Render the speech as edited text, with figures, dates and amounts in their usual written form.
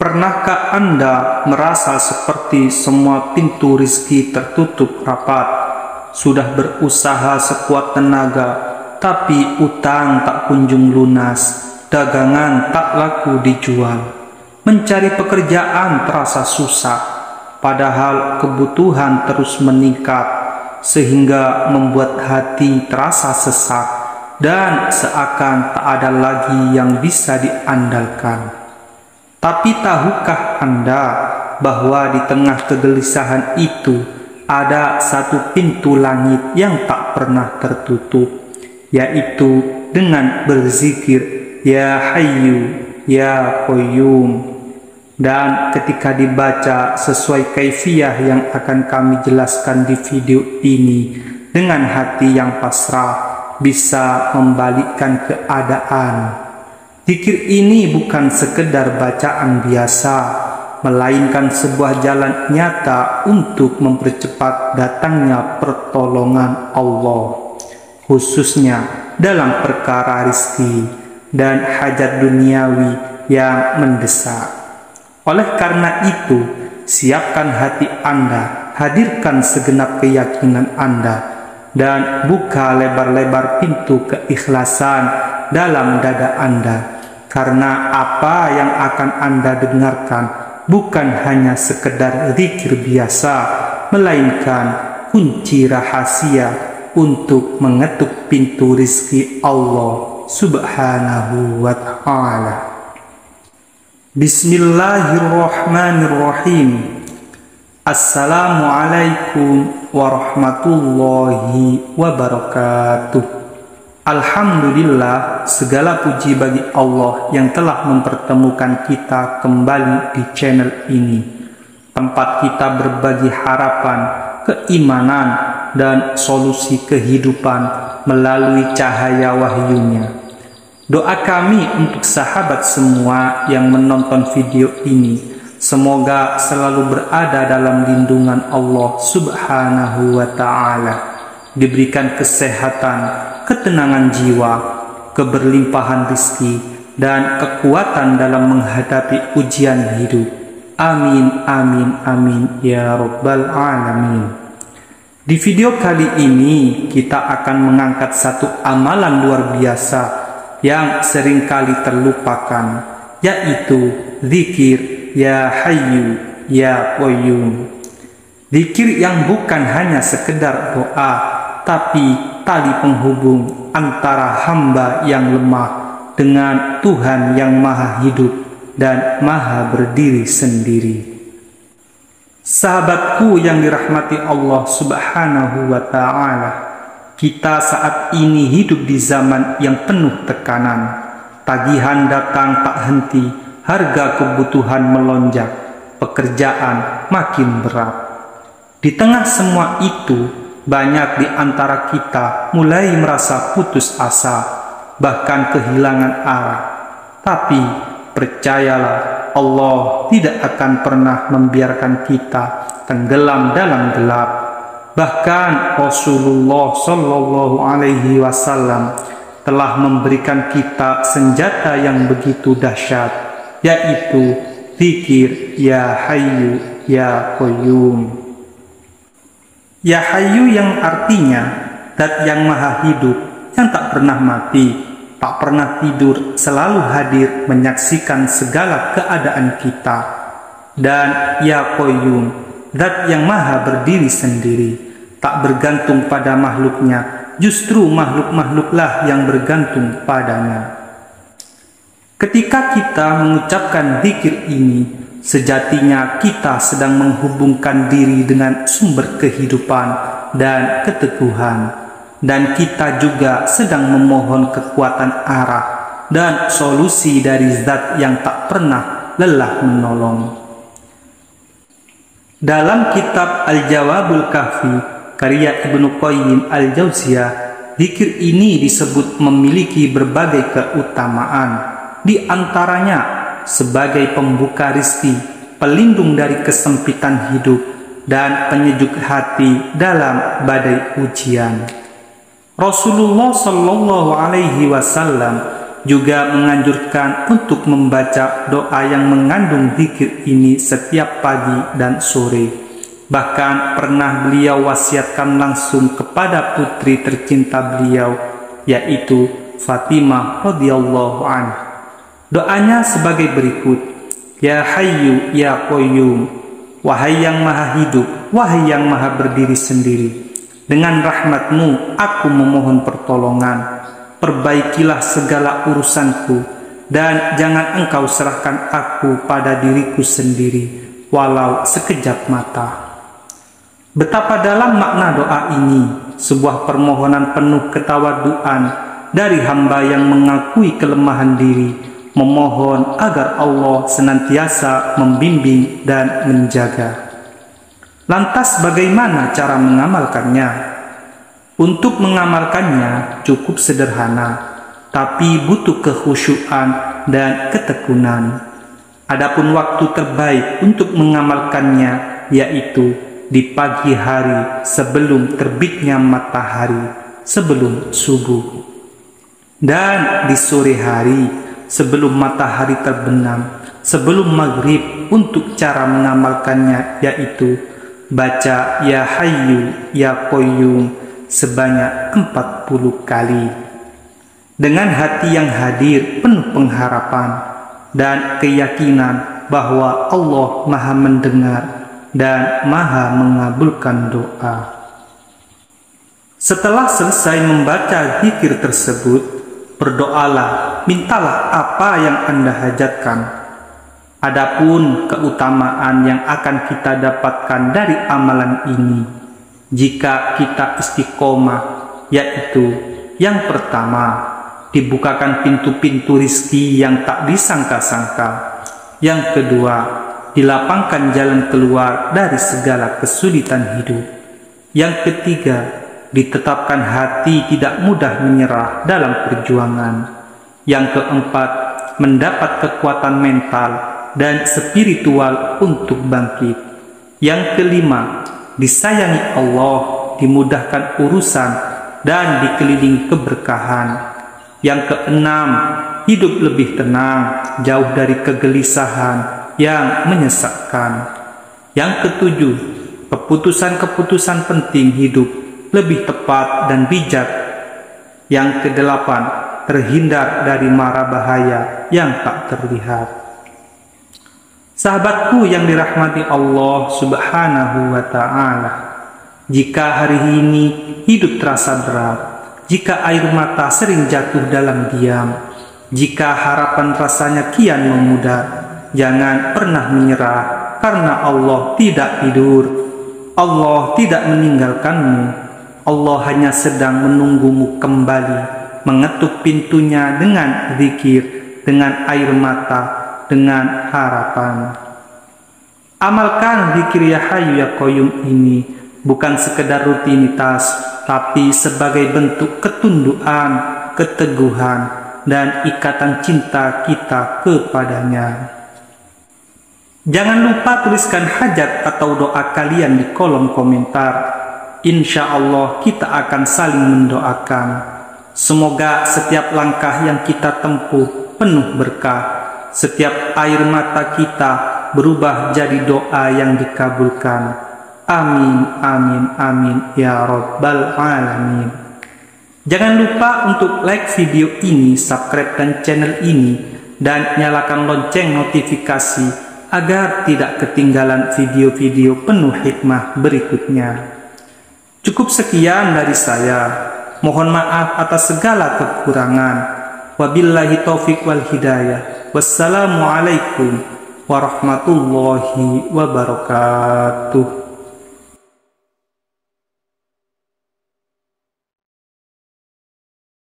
Pernahkah Anda merasa seperti semua pintu rizki tertutup rapat? Sudah berusaha sekuat tenaga, tapi utang tak kunjung lunas, dagangan tak laku dijual. Mencari pekerjaan terasa susah, padahal kebutuhan terus meningkat, sehingga membuat hati terasa sesak dan seakan tak ada lagi yang bisa diandalkan. Tapi tahukah Anda bahwa di tengah kegelisahan itu ada satu pintu langit yang tak pernah tertutup, yaitu dengan berzikir Ya Hayyu Ya Qayyum. Dan ketika dibaca sesuai kaifiyah yang akan kami jelaskan di video ini, dengan hati yang pasrah bisa membalikkan keadaan. Zikir ini bukan sekedar bacaan biasa, melainkan sebuah jalan nyata untuk mempercepat datangnya pertolongan Allah, khususnya dalam perkara rizki dan hajat duniawi yang mendesak. Oleh karena itu, siapkan hati Anda, hadirkan segenap keyakinan Anda, dan buka lebar-lebar pintu keikhlasan dalam dada Anda. Karena apa yang akan Anda dengarkan bukan hanya sekedar zikir biasa, melainkan kunci rahasia untuk mengetuk pintu rizki Allah Subhanahu wa ta'ala. Bismillahirrahmanirrahim. Assalamualaikum warahmatullahi wabarakatuh. Alhamdulillah, segala puji bagi Allah yang telah mempertemukan kita kembali di channel ini, tempat kita berbagi harapan, keimanan, dan solusi kehidupan melalui cahaya wahyunya. Doa kami untuk sahabat semua yang menonton video ini, semoga selalu berada dalam lindungan Allah Subhanahu wa ta'ala, diberikan kesehatan, ketenangan jiwa, keberlimpahan rizki, dan kekuatan dalam menghadapi ujian hidup. Amin, amin, amin, ya Rabbal Alamin. Di video kali ini, kita akan mengangkat satu amalan luar biasa yang seringkali terlupakan, yaitu zikir Ya Hayyu Ya Qayyum. Zikir yang bukan hanya sekedar doa, tapi tali penghubung antara hamba yang lemah dengan Tuhan yang maha hidup dan maha berdiri sendiri. Sahabatku yang dirahmati Allah Subhanahu wa ta'ala, kita saat ini hidup di zaman yang penuh tekanan. Tagihan datang tak henti, harga kebutuhan melonjak, pekerjaan makin berat. Di tengah semua itu, banyak di antara kita mulai merasa putus asa, bahkan kehilangan arah. Tapi percayalah, Allah tidak akan pernah membiarkan kita tenggelam dalam gelap. Bahkan Rasulullah Shallallahu Alaihi Wasallam telah memberikan kita senjata yang begitu dahsyat, yaitu zikir Ya Hayyu Ya Qayyum. Ya Hayyu yang artinya Zat yang maha hidup, yang tak pernah mati, tak pernah tidur, selalu hadir menyaksikan segala keadaan kita. Dan Ya Qayyum, Zat yang maha berdiri sendiri, tak bergantung pada makhluknya, justru makhluk-makhluklah yang bergantung padanya. Ketika kita mengucapkan zikir ini, sejatinya kita sedang menghubungkan diri dengan sumber kehidupan dan keteguhan, dan kita juga sedang memohon kekuatan arah dan solusi dari Zat yang tak pernah lelah menolong. Dalam kitab Al-Jawabul Kahfi karya Ibnu Qayyim Al-Jauziyah, zikir ini disebut memiliki berbagai keutamaan, di antaranya sebagai pembuka rizki, pelindung dari kesempitan hidup, dan penyejuk hati dalam badai ujian. Rasulullah Shallallahu Alaihi Wasallam juga menganjurkan untuk membaca doa yang mengandung zikir ini setiap pagi dan sore. Bahkan pernah beliau wasiatkan langsung kepada putri tercinta beliau, yaitu Fatimah radhiyallahu anha. Doanya sebagai berikut: Ya Hayyu Ya Qayyum, wahai yang maha hidup, wahai yang maha berdiri sendiri, dengan rahmat-Mu aku memohon pertolongan. Perbaikilah segala urusanku, dan jangan Engkau serahkan aku pada diriku sendiri, walau sekejap mata. Betapa dalam makna doa ini, sebuah permohonan penuh ketawaduan dari hamba yang mengakui kelemahan diri, memohon agar Allah senantiasa membimbing dan menjaga. Lantas bagaimana cara mengamalkannya? Untuk mengamalkannya cukup sederhana, tapi butuh kekhusyuan dan ketekunan. Adapun waktu terbaik untuk mengamalkannya yaitu di pagi hari sebelum terbitnya matahari, sebelum subuh. Dan di sore hari sebelum matahari terbenam, sebelum maghrib. Untuk cara mengamalkannya yaitu baca Ya Hayyu Ya Qayyum sebanyak 40 kali. Dengan hati yang hadir penuh pengharapan dan keyakinan bahwa Allah Maha mendengar dan Maha mengabulkan doa. Setelah selesai membaca zikir tersebut, berdoalah, mintalah apa yang Anda hajatkan. Adapun keutamaan yang akan kita dapatkan dari amalan ini, jika kita istiqomah, yaitu yang pertama, dibukakan pintu-pintu rizki yang tak disangka-sangka. Yang kedua, dilapangkan jalan keluar dari segala kesulitan hidup. Yang ketiga, ditetapkan hati tidak mudah menyerah dalam perjuangan. Yang keempat, mendapat kekuatan mental dan spiritual untuk bangkit. Yang kelima, disayangi Allah, dimudahkan urusan, dan dikelilingi keberkahan. Yang keenam, hidup lebih tenang, jauh dari kegelisahan yang menyesakkan. Yang ketujuh, keputusan-keputusan penting hidup lebih tepat dan bijak. Yang kedelapan, terhindar dari mara bahaya yang tak terlihat. Sahabatku yang dirahmati Allah Subhanahu wa ta'ala, jika hari ini hidup terasa berat, jika air mata sering jatuh dalam diam, jika harapan rasanya kian memudar, jangan pernah menyerah, karena Allah tidak tidur. Allah tidak meninggalkanmu. Allah hanya sedang menunggumu kembali, mengetuk pintunya dengan zikir, dengan air mata, dengan harapan. Amalkan zikir Ya Hayyu Ya Qayyum ini bukan sekedar rutinitas, tapi sebagai bentuk ketundukan, keteguhan, dan ikatan cinta kita kepadanya. Jangan lupa tuliskan hajat atau doa kalian di kolom komentar. Insya Allah kita akan saling mendoakan. Semoga setiap langkah yang kita tempuh penuh berkah. Setiap air mata kita berubah jadi doa yang dikabulkan. Amin, amin, amin, ya Rabbal Alamin. Jangan lupa untuk like video ini, subscribe dan channel ini, dan nyalakan lonceng notifikasi agar tidak ketinggalan video-video penuh hikmah berikutnya. Cukup sekian dari saya. Mohon maaf atas segala kekurangan. Wabillahi taufiq wal hidayah. Wassalamualaikum warahmatullahi wabarakatuh.